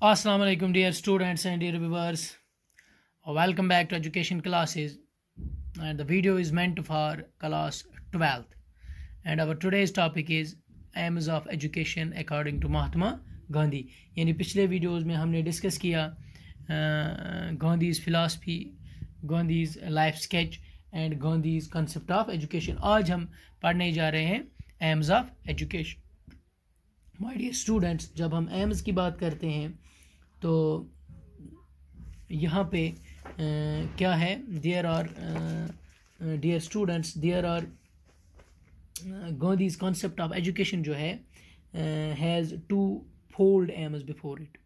Assalamu alaikum dear students and dear viewers. Welcome back to education classes, and the video is meant for class 12th, and our today's topic is aims of education according to Mahatma Gandhi. यानी पिछले videos में हमने discuss किया Gandhi's philosophy, Gandhi's life sketch and Gandhi's concept of education. आज हम पढ़ने जा रहे हैं aims of education. My dear students, जब हम एम्स की बात करते हैं तो यहाँ पे क्या है, there are dear students, there are Gandhi's concept of education जो है has two fold aims before it.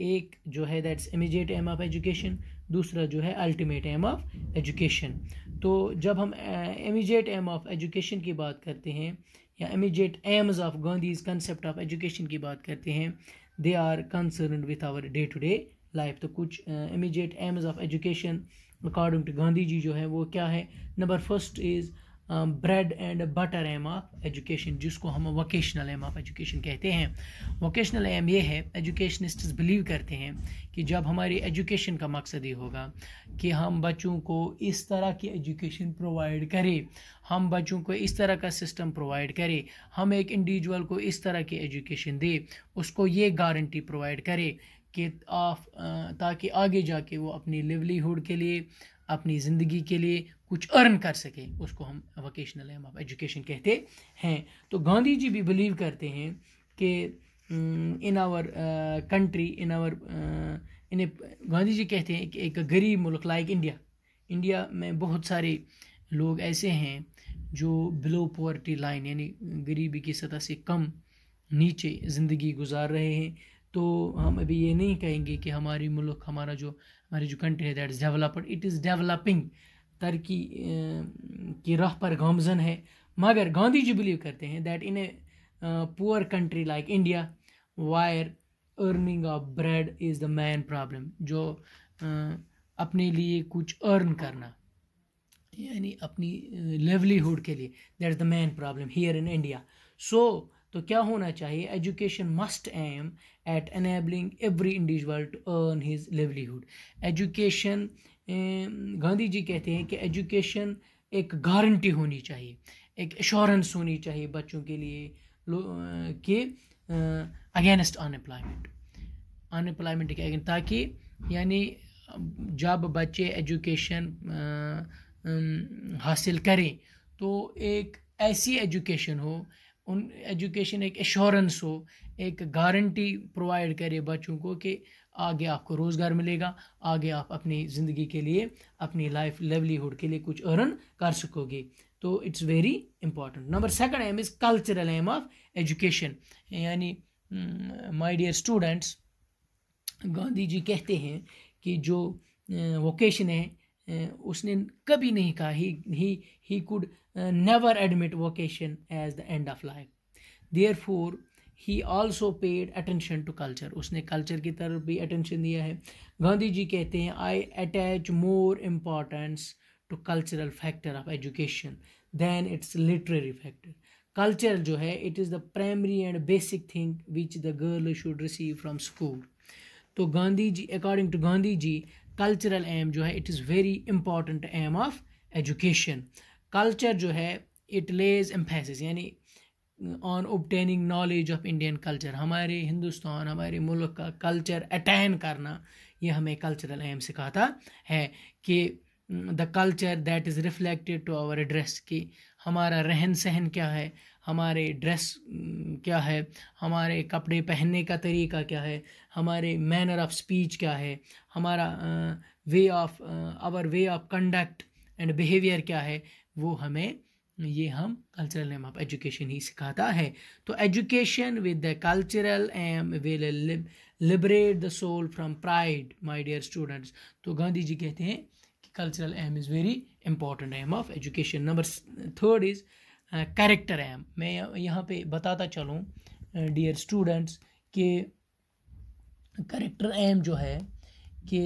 एक जो है that's immediate aim of education, दूसरा जो है अल्टीमेट एम ऑफ एजुकेशन. तो जब हम इमीडिएट एम ऑफ एजुकेशन की बात करते हैं या immediate aims of Gandhi's concept of education की बात करते हैं, they are concerned with our day to day life. तो कुछ immediate aims of education according to Gandhi ji जो है वो क्या है. Number first is bread and butter aim of education, जिसको हम वोकेशनल एम ऑफ एजुकेशन कहते हैं. वोकेशनल एम ये है, एजुकेशनिस्ट्स बिलीव करते हैं कि जब हमारी एजुकेशन का मकसद ये होगा कि हम बच्चों को इस तरह की एजुकेशन प्रोवाइड करें, हम बच्चों को इस तरह का सिस्टम प्रोवाइड करें, हम एक इंडिविजुअल को इस तरह की एजुकेशन दे, उसको ये गारंटी प्रोवाइड करे कि ताकि आगे जाके वो अपनी लिवलीहुड के लिए, अपनी ज़िंदगी के लिए कुछ अर्न कर सके, उसको हम वोकेशनल एम ऑफ एजुकेशन कहते हैं. तो गांधी जी भी बिलीव करते हैं कि in our country, in our Gandhi ji कहते हैं कि एक गरीब मुल्क लाइक इंडिया में बहुत सारे लोग ऐसे हैं जो बिलो पॉवर्टी लाइन यानी गरीबी की सतह से कम नीचे ज़िंदगी गुजार रहे हैं. तो हम अभी ये नहीं कहेंगे कि हमारी हमारी जो कंट्री है that is developed, it is developing, तरक्की की राह पर गामजन है. मगर गांधी जी बिलीव करते हैं that in a poor country like India wire earning of bread is the main problem. जो अपने लिए कुछ अर्न करना यानी अपनी लिवलीहुड के लिए, that is the main problem here in India. तो क्या होना चाहिए, education must aim at enabling every individual to earn his livelihood. Education, Gandhi ji कहते हैं कि एजुकेशन एक गारंटी होनी चाहिए, एक एश्योरेंस होनी चाहिए बच्चों के लिए कि अगेंस्ट अनएम्प्लॉयमेंट के अगेंस्ट, ताकि यानी जब बच्चे एजुकेशन हासिल करें तो एक ऐसी एजुकेशन हो, उन एजुकेशन एक एश्योरेंस हो, एक गारंटी प्रोवाइड करे बच्चों को कि आगे आपको रोज़गार मिलेगा, आगे आप अपनी ज़िंदगी के लिए, अपनी लाइफ लिवलीहुड के लिए कुछ अर्न कर सकोगे. तो it's very important. Number second aim is cultural aim of education. यानी my dear students, Gandhi ji कहते हैं कि जो वोकेशन है उसने कभी नहीं कहा, he could never admit vocation as the end of life. Therefore, he also paid attention to culture. उसने कल्चर की तरफ भी अटेंशन दिया है. गांधी जी कहते हैं I attach more importance to cultural factor of education than its literary factor. Culture जो है it is the primary and basic thing which the girl should receive from school. तो गांधी जी, according to Gandhi ji, cultural aim जो है it is very important aim of education. Culture जो है it Lay's emphasis यानी on obtaining knowledge of Indian culture. हमारे हिंदुस्तान, हमारे मुल्क का कल्चर अटैन करना, ये हमें कल्चरल एम सिखाता है कि the culture that is reflected to our dress, कि हमारा रहन सहन क्या है, हमारे ड्रेस क्या है, हमारे कपड़े पहनने का तरीका क्या है, हमारे मैनर ऑफ स्पीच क्या है, हमारा our way of conduct and behaviour क्या है, वो हम कल्चरल एम ऑफ एजुकेशन ही सिखाता है. तो education with the cultural aim will liberate the soul from pride. My dear students, तो गांधी जी कहते हैं कि cultural aim is very important aim of education. Number third is character aim. मैं यहाँ पे बताता चलूँ डियर स्टूडेंट्स कि कैरेक्टर एम जो है कि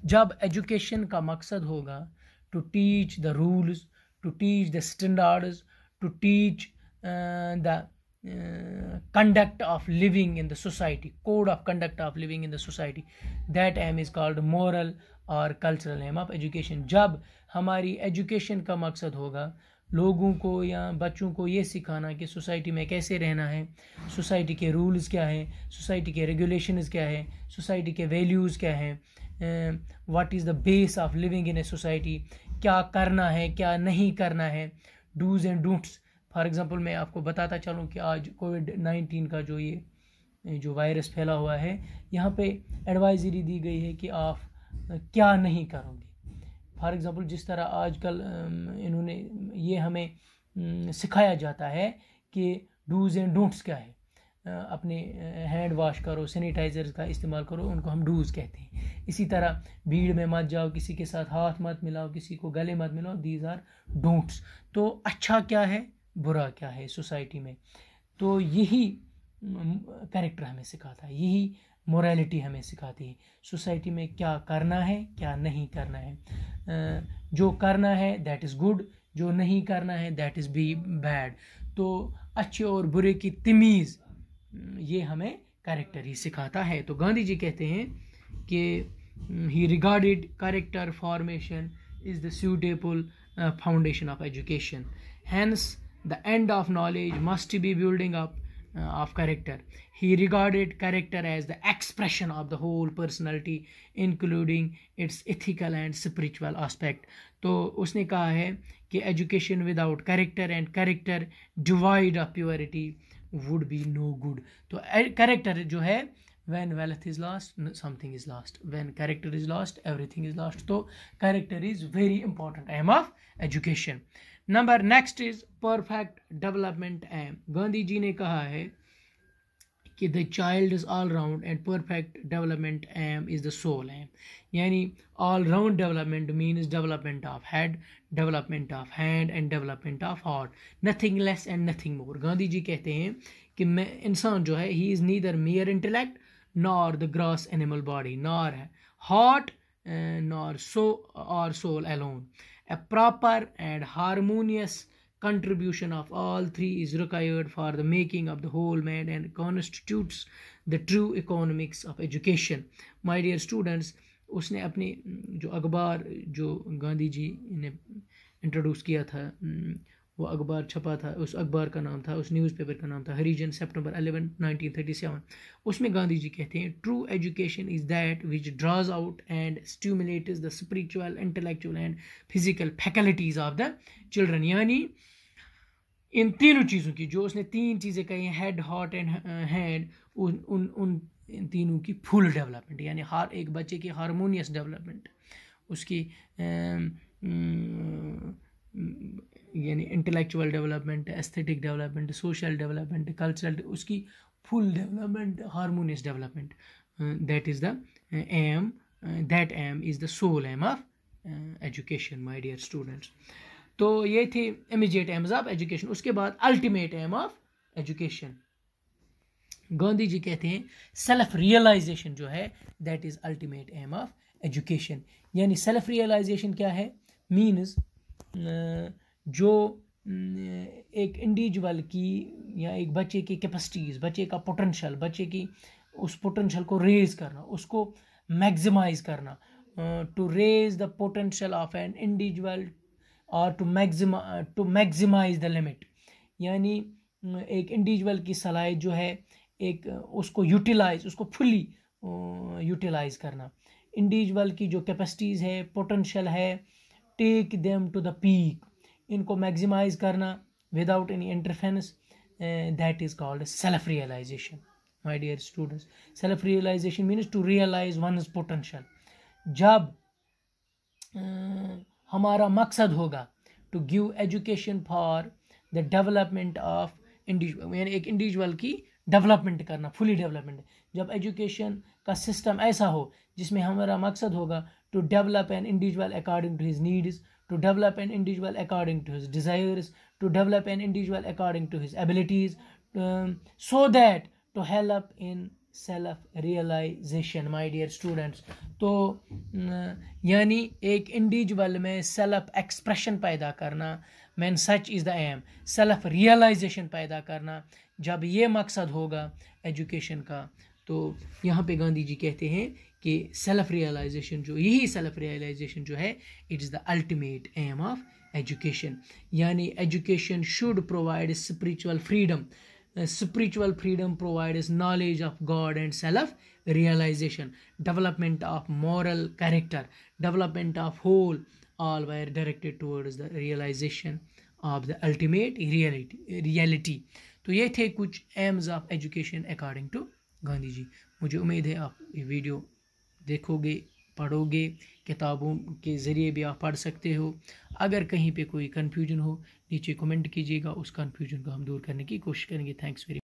जब एजुकेशन का मकसद होगा to teach the rules, to teach the standards, to teach the conduct of living in the society, code of conduct of living in the society. That aim is called moral और cultural aim of education. जब हमारी education का मकसद होगा लोगों को या बच्चों को ये सिखाना कि सोसाइटी में कैसे रहना है, सोसाइटी के रूल्स क्या हैं, सोसाइटी के रेगुलेशंस क्या है, सोसाइटी के वैल्यूज़ क्या हैं, what is the base of living in a society, क्या करना है क्या नहीं करना है, dos and don'ts. For example मैं आपको बताता चलूँ कि आज कोविड-19 का जो वायरस फैला हुआ है, यहाँ पे एडवाइजरी दी गई है कि आप क्या नहीं करोगे. फॉर एग्जांपल जिस तरह आजकल इन्होंने ये हमें सिखाया जाता है कि डूज एंड डोंट्स क्या है. अपने हैंड वॉश करो, सैनिटाइज़र का इस्तेमाल करो, उनको हम डूज कहते हैं. इसी तरह भीड़ में मत जाओ, किसी के साथ हाथ मत मिलाओ, किसी को गले मत मिलाओ, दीज आर डोंट्स. तो अच्छा क्या है बुरा क्या है सोसाइटी में, तो यही कैरेक्टर हमें सिखाता है, यही मोरालिटी हमें सिखाती है सोसाइटी में क्या करना है क्या नहीं करना है. जो करना है दैट इज़ गुड, जो नहीं करना है दैट इज़ बी बैड. तो अच्छे और बुरे की तमीज़ ये हमें कैरेक्टर ही सिखाता है. तो गांधी जी कहते हैं कि he regarded character formation is the suitable foundation of education. Hence the end of knowledge must be building up of character. He regarded character as the expression of the whole personality including its ethical and spiritual aspect. तो उसने कहा है कि education without character and character devoid of purity would be no good. तो character जो है when wealth is lost something is lost, when character is lost everything is lost. तो character is very important aim of education. Number next is perfect development aim. Gandhi ji ने कहा है कि the child is all round and perfect development aim is the soul aim. यानी all round development means development of head, development of hand and development of heart, nothing less and nothing more. Gandhi ji कहते हैं कि मैं इंसान जो है ही is neither mere intellect nor the gross animal body nor heart nor soul alone. A proper and harmonious contribution of all three is required for the making of the whole man and constitutes the true economics of education. My dear students, उसने अपने जो अखबार जो गांधी जी ने introduce किया था, वो अखबार छपा था, उस अखबार का नाम था, उस न्यूज़पेपर का नाम था हरिजन, सितंबर 11, 1937. उसमें गांधी जी कहते हैं true education is that which draws out and stimulates the spiritual, intellectual and physical faculties of the children. यानी इन तीनों चीज़ों की, जो उसने तीन चीज़ें कही, हेड, हार्ट एंड हैंड, उन तीनों की फुल डेवलपमेंट, यानी हर एक बच्चे की हारमोनियस डेवलपमेंट, उसकी यानी intellectual development, aesthetic development, social development, cultural, उसकी full development, harmonious development. That is the aim, that aim is the soul aim of education my dear students. तो ये थे इमीडिएट एम्स ऑफ एजुकेशन. उसके बाद ultimate aim of education. Gandhi ji कहते हैं self realisation जो है that is ultimate aim of education. यानी सेल्फ रियलाइजेशन क्या है, मीन्स जो एक इंडिविजुअल की या एक बच्चे की कैपेसिटीज़, बच्चे का पोटेंशियल, बच्चे की उस पोटेंशियल को रेज करना, उसको मैक्सिमाइज करना, to raise the potential of an individual और टू मैक्सिमाइज द लिमिट. यानी एक इंडिविजुअल की सलाहियत जो है एक उसको यूटिलाइज, उसको फुली यूटिलाइज करना. इंडिविजुअल की जो कैपेसिटीज़ है, पोटेंशियल है, take them to the peak, इनको मैक्सिमाइज करना without any interference, that is called self realisation. My dear students, self realisation means to realise one's potential. जब हमारा मकसद होगा to give education for the development of individual, यानी एक individual की development करना, फुली डेवलपमेंट. जब एजुकेशन का सिस्टम ऐसा हो जिसमें हमारा मकसद होगा to develop an individual according to his needs, to develop an individual according to his desires, to develop an individual according to his abilities, so that to help in self realization. My dear students, तो यानी एक individual में self expression पैदा करना, man such is the aim, self realisation पैदा करना, जब ये मकसद होगा एजुकेशन का, तो यहाँ पे गांधी जी कहते हैं कि सेल्फ रियलाइजेशन जो है it is the ultimate aim of education. यानी education should provide spiritual freedom. Spiritual freedom provides knowledge of God and self-realization, development of moral character, development of whole, all were directed towards the realization of the ultimate reality. तो ये थे कुछ aims of education according to Gandhi ji. मुझे उम्मीद है आप ये video देखोगे, पढ़ोगे, किताबों के ज़रिए भी आप पढ़ सकते हो। अगर कहीं पे कोई कन्फ्यूजन हो नीचे कमेंट कीजिएगा, उस कन्फ्यूजन को हम दूर करने की कोशिश करेंगे। Thanks very